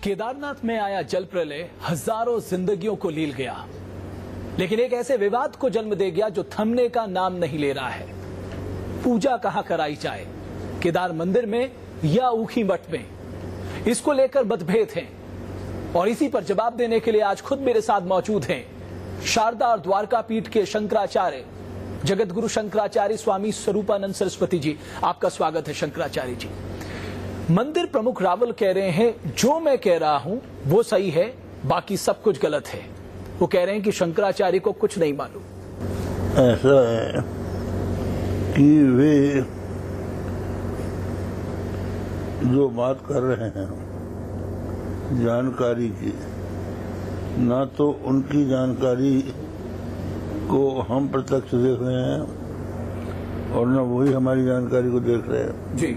केदारनाथ में आया जल प्रलय हजारों जिंदगियों को लील गया, लेकिन एक ऐसे विवाद को जन्म दे गया जो थमने का नाम नहीं ले रहा है। पूजा कहां कराई जाए, केदार मंदिर में या ऊखी मठ में, इसको लेकर मतभेद हैं। और इसी पर जवाब देने के लिए आज खुद मेरे साथ मौजूद हैं शारदा और द्वारका पीठ के शंकराचार्य जगत गुरु शंकराचार्य स्वामी स्वरूपानंद सरस्वती जी। आपका स्वागत है शंकराचार्य जी। मंदिर प्रमुख रावल कह रहे हैं जो मैं कह रहा हूं वो सही है, बाकी सब कुछ गलत है। वो कह रहे हैं कि शंकराचार्य को कुछ नहीं मालूम। ऐसा है कि वे जो बात कर रहे हैं जानकारी की, ना तो उनकी जानकारी को हम प्रत्यक्ष देख रहे हैं और न वही हमारी जानकारी को देख रहे हैं जी।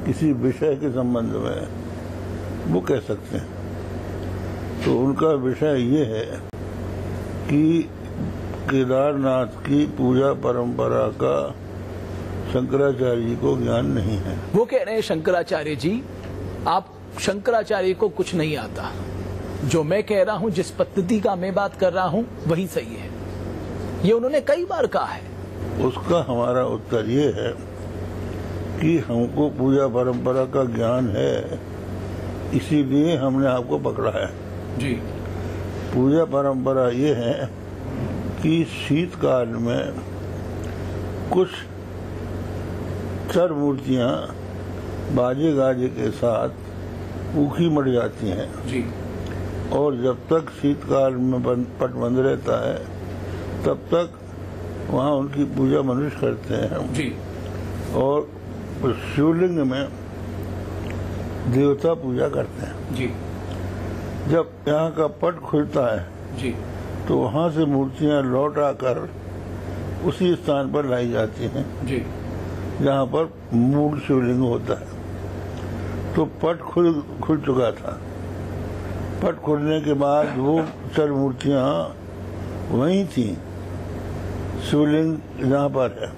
किसी विषय के संबंध में वो कह सकते हैं। तो उनका विषय ये है कि केदारनाथ की पूजा परंपरा का शंकराचार्य जी को ज्ञान नहीं है। वो कह रहे हैं शंकराचार्य जी, आप शंकराचार्य को कुछ नहीं आता। जो मैं कह रहा हूं, जिस पद्धति का मैं बात कर रहा हूं, वही सही है। ये उन्होंने कई बार कहा है। उसका हमारा उत्तर ये है कि हमको पूजा परंपरा का ज्ञान है, इसीलिए हमने आपको पकड़ा है जी। पूजा परंपरा ये है कि शीतकाल में कुछ चर मूर्तियां बाजे गाजे के साथ ऊखी मर जाती हैं जी। और जब तक शीतकाल में पट बंद रहता है तब तक वहाँ उनकी पूजा मनुष्य करते हैं जी। और शिवलिंग में देवता पूजा करते हैं जी। जब यहाँ का पट खुलता है जी। तो वहाँ से मूर्तियाँ लौट आकर उसी स्थान पर लाई जाती हैं जी। जहाँ पर मूल शिवलिंग होता है। तो पट खुल चुका था। पट खुलने के बाद वो चर मूर्तियाँ वहीं थी, शिवलिंग जहाँ पर है।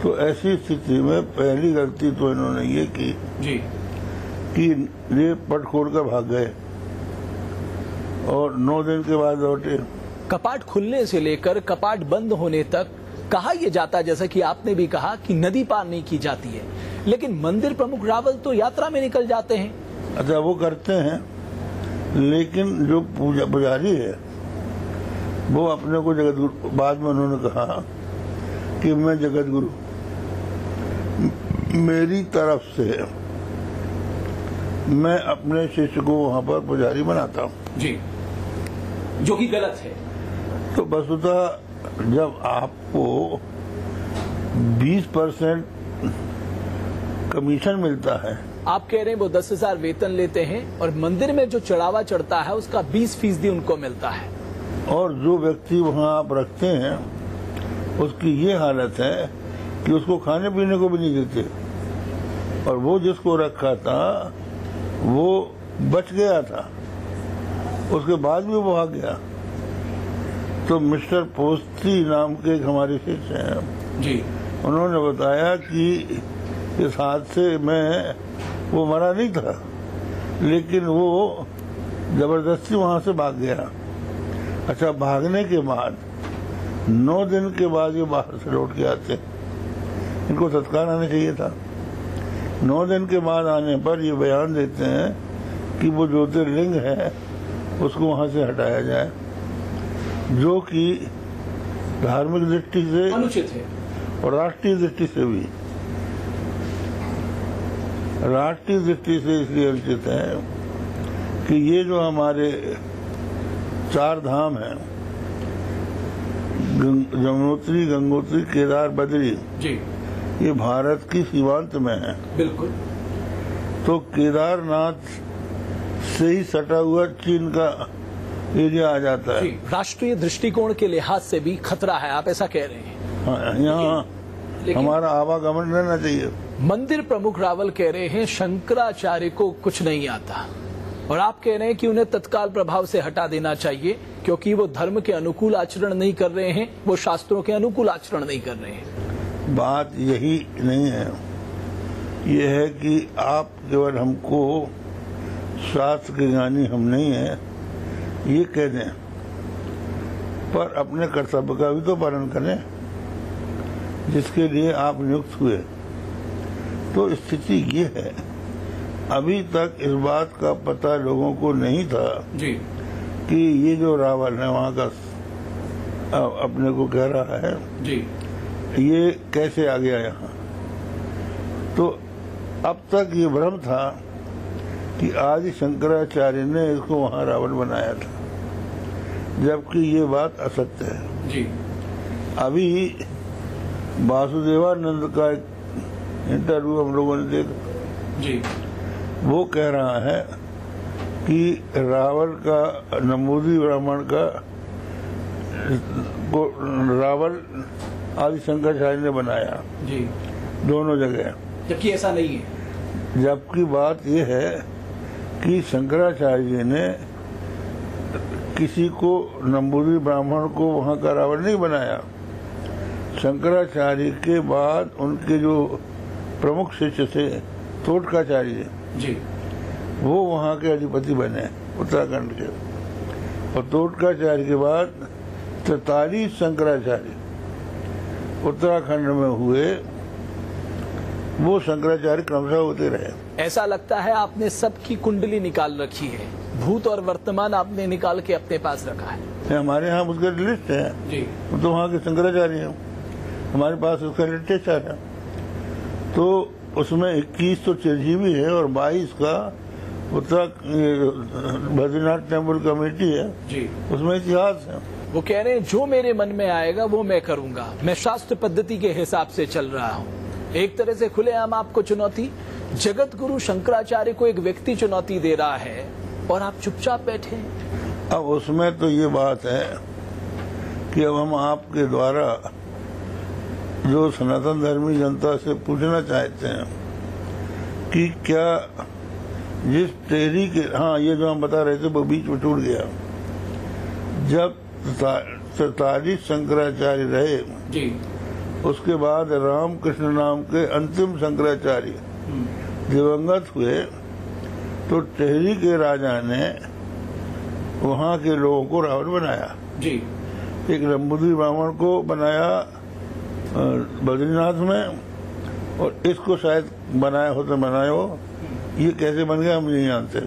तो ऐसी स्थिति में पहली गलती तो इन्होंने ये की जी कि ये पट खोलकर भाग गए और 9 दिन के बाद लौटे। कपाट खुलने से लेकर कपाट बंद होने तक कहा यह जाता है, जैसा कि आपने भी कहा, कि नदी पार नहीं की जाती है, लेकिन मंदिर प्रमुख रावल तो यात्रा में निकल जाते हैं। अच्छा, वो करते हैं, लेकिन जो पुजारी है वो अपने को जगत गुरु, बाद में उन्होंने कहा कि मैं जगत गुरु, मेरी तरफ से मैं अपने शिष्य को वहां पर पुजारी बनाता हूँ जी, जो कि गलत है। तो वस्तुतः जब आपको 20% कमीशन मिलता है, आप कह रहे हैं वो 10,000 वेतन लेते हैं और मंदिर में जो चढ़ावा चढ़ता है उसका 20% उनको मिलता है, और जो व्यक्ति वहाँ आप रखते हैं उसकी ये हालत है कि उसको खाने पीने को भी नहीं देते, और वो जिसको रखा था वो बच गया था, उसके बाद भी वो भाग गया। तो मिस्टर पोस्ती नाम के एक हमारे शिष्य हैं जी, उन्होंने बताया कि इस हादसे में वो मरा नहीं था, लेकिन वो जबरदस्ती वहां से भाग गया। अच्छा, भागने के बाद 9 दिन के बाद ये बाहर से लौट के आते, इनको तत्काल आना चाहिए था। 9 दिन के बाद आने पर ये बयान देते हैं कि वो ज्योतिर्लिंग है उसको वहां से हटाया जाए, जो कि धार्मिक दृष्टि से अनुचित है और राष्ट्रीय दृष्टि से भी। राष्ट्रीय दृष्टि से इसलिए अनुचित है कि ये जो हमारे 4 धाम हैं, यमुनोत्री, गंगोत्री, केदार, बद्री जी, ये भारत की सीमांत में है। बिल्कुल। तो केदारनाथ से ही सटा हुआ चीन का एरिया आ जाता है। राष्ट्रीय दृष्टिकोण के लिहाज से भी खतरा है, आप ऐसा कह रहे हैं। हाँ, यहाँ हमारा आवागमन रहना चाहिए। मंदिर प्रमुख रावल कह रहे हैं शंकराचार्य को कुछ नहीं आता, और आप कह रहे हैं कि उन्हें तत्काल प्रभाव से हटा देना चाहिए क्योंकि वो धर्म के अनुकूल आचरण नहीं कर रहे हैं, वो शास्त्रों के अनुकूल आचरण नहीं कर रहे हैं। बात यही नहीं है, ये है कि आप केवल हमको शास्त्र के ज्ञानी हम नहीं हैं ये कह दें, पर अपने कर्तव्य का भी तो पालन करें जिसके लिए आप नियुक्त हुए। तो स्थिति ये है, अभी तक इस बात का पता लोगों को नहीं था जी कि ये जो रावल है वहाँ का अपने को कह रहा है जी ये कैसे आ गया यहाँ। तो अब तक ये भ्रम था कि आदि शंकराचार्य ने इसको वहाँ रावण बनाया था, जबकि ये बात असत्य है। जी अभी वासुदेवानंद का एक इंटरव्यू हम लोगों ने देखा, जी वो कह रहा है कि रावण का नंबूदी ब्राह्मण का को रावण आदि शंकराचार्य ने बनाया जी, दोनों जगह, जबकि ऐसा नहीं है। जबकि बात यह है कि शंकराचार्य जी ने किसी को नंबूदी ब्राह्मण को वहाँ का रावण नहीं बनाया। शंकराचार्य के बाद उनके जो प्रमुख शिष्य थे तोटकाचार्य जी वो वहाँ के अधिपति बने उत्तराखंड के, और तोटकाचार्य के बाद 43 शंकराचार्य उत्तराखंड में हुए। वो शंकराचार्य क्रमशः होते रहे। ऐसा लगता है आपने सबकी कुंडली निकाल रखी है, भूत और वर्तमान आपने निकाल के अपने पास रखा है। हमारे यहाँ उसका लिस्ट है जी, तो वहाँ के शंकराचार्य हैं, हमारे पास उसका लिटरेचर है। तो उसमें 21 तो चिरजीवी है और 22 का बद्रीनाथ टेम्पल कमेटी है जी। उसमें इतिहास है। वो कह रहे हैं जो मेरे मन में आएगा वो मैं करूंगा, मैं शास्त्र पद्धति के हिसाब से चल रहा हूँ। एक तरह से खुलेआम आपको चुनौती, जगत गुरु शंकराचार्य को एक व्यक्ति चुनौती दे रहा है और आप चुपचाप बैठे हैं। अब उसमें तो ये बात है कि अब हम आपके द्वारा जो सनातन धर्मी जनता से पूछना चाहते हैं कि क्या जिस टेरी के, हाँ ये जो हम बता रहे थे वो बीच में टूट गया। जब 43 शंकराचार्य रहे जी, उसके बाद रामकृष्ण नाम के अंतिम शंकराचार्य दिवंगत हुए, तो टेहरी के राजा ने वहाँ के लोगों को रावण बनाया। जी, एक नंबूदी ब्राह्मण को बनाया बद्रीनाथ में, और इसको शायद बनाया हो तो बनाया हो, ये कैसे बन गया हम नहीं जानते,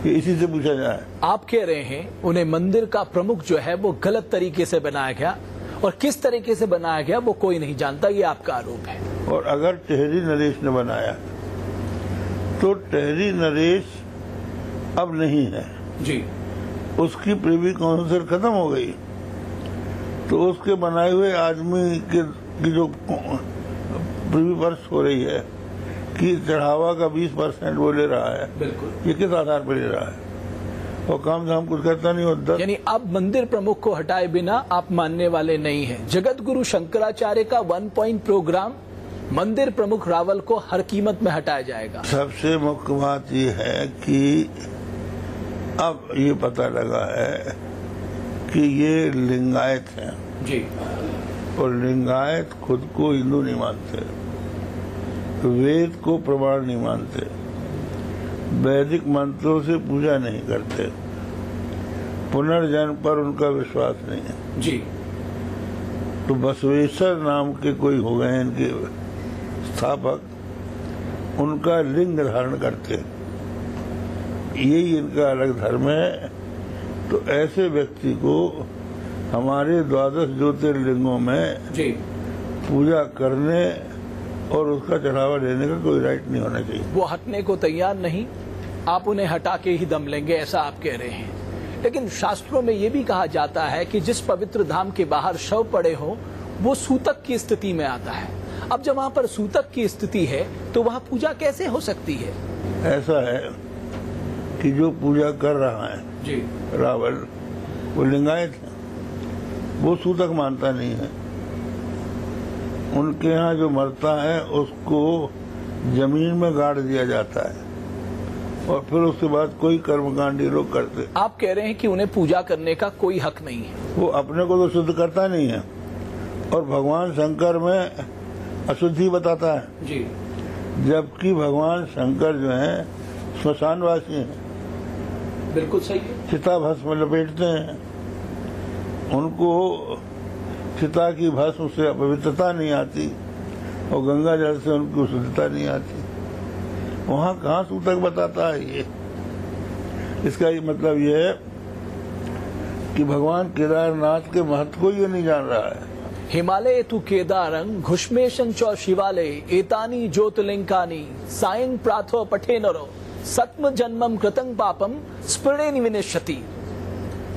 ये इसी से पूछा जाए। आप कह रहे हैं उन्हें मंदिर का प्रमुख जो है वो गलत तरीके से बनाया गया, और किस तरीके से बनाया गया वो कोई नहीं जानता, ये आपका आरोप है। और अगर टेहरी नरेश ने बनाया तो टेहरी नरेश अब नहीं है जी, उसकी प्रिवी काउंसिल खत्म हो गई, तो उसके बनाए हुए आदमी की जो प्रिवी पर्स हो रही है कि चढ़ावा का 20% वो ले रहा है, बिल्कुल। ये किस आधार पर ले रहा है, और काम धाम कुछ करता नहीं होता। यानी अब मंदिर प्रमुख को हटाए बिना आप मानने वाले नहीं हैं। जगत गुरु शंकराचार्य का 1 पॉइंट प्रोग्राम, मंदिर प्रमुख रावल को हर कीमत में हटाया जाएगा। सबसे मुख्य बात ये है कि अब ये पता लगा है कि ये लिंगायत हैं, जी, और लिंगायत खुद को हिंदू नहीं मानते, वेद को प्रमाण नहीं मानते, वैदिक मंत्रों से पूजा नहीं करते, पुनर्जन्म पर उनका विश्वास नहीं है। जी, तो बसवेश्वर नाम के कोई हो गए इनके स्थापक, उनका लिंग धारण करते, यही इनका अलग धर्म है। तो ऐसे व्यक्ति को हमारे 12 ज्योतिर्लिंगों में जी, पूजा करने और उसका चढ़ावा लेने का कोई राइट नहीं होना चाहिए। वो हटने को तैयार नहीं, आप उन्हें हटा के ही दम लेंगे, ऐसा आप कह रहे हैं। लेकिन शास्त्रों में ये भी कहा जाता है कि जिस पवित्र धाम के बाहर शव पड़े हो वो सूतक की स्थिति में आता है। अब जब वहाँ पर सूतक की स्थिति है तो वहाँ पूजा कैसे हो सकती है? ऐसा है कि जो पूजा कर रहा है जी, रावण, वो लिंगायत है, वो सूतक मानता नहीं है। उनके यहाँ जो मरता है उसको जमीन में गाड़ दिया जाता है, और फिर उसके बाद कोई कर्मकांडी लोग करते। आप कह रहे हैं कि उन्हें पूजा करने का कोई हक नहीं है। वो अपने को तो शुद्ध करता नहीं है, और भगवान शंकर में अशुद्धि बताता है, जी, जबकि भगवान शंकर जो है श्मशानवासी हैं। बिल्कुल सही है। चिता भस्म में लपेटते हैं, उनको चिता की भस्म से अपवित्रता नहीं आती और गंगा जल से उनकी शुद्धता नहीं आती। वहाँ कहाँ सूतक बताता है ये? इसका ये मतलब ये है कि भगवान केदारनाथ के महत्व को ये नहीं जान रहा है। हिमालय तु केदारं घुष्मेशं च शिवालय एतानि ज्योतिर्लिंगानि सायं प्रातो पठेनरो सत्म जन्मम कृतं पापम स्मृणेन विनश्यति।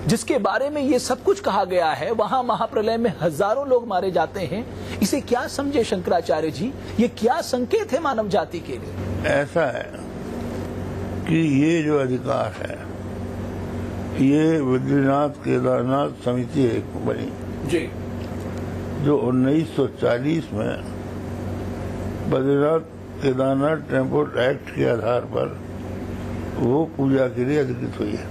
जिसके बारे में ये सब कुछ कहा गया है, वहां महाप्रलय में हजारों लोग मारे जाते हैं। इसे क्या समझे शंकराचार्य जी? ये क्या संकेत है मानव जाति के लिए? ऐसा है कि ये जो अधिकार है, ये बद्रीनाथ केदारनाथ समिति एक बनी जी, जो 1940 में बद्रीनाथ केदारनाथ टेम्पल एक्ट के आधार पर वो पूजा के लिए अधिकृत हुई है।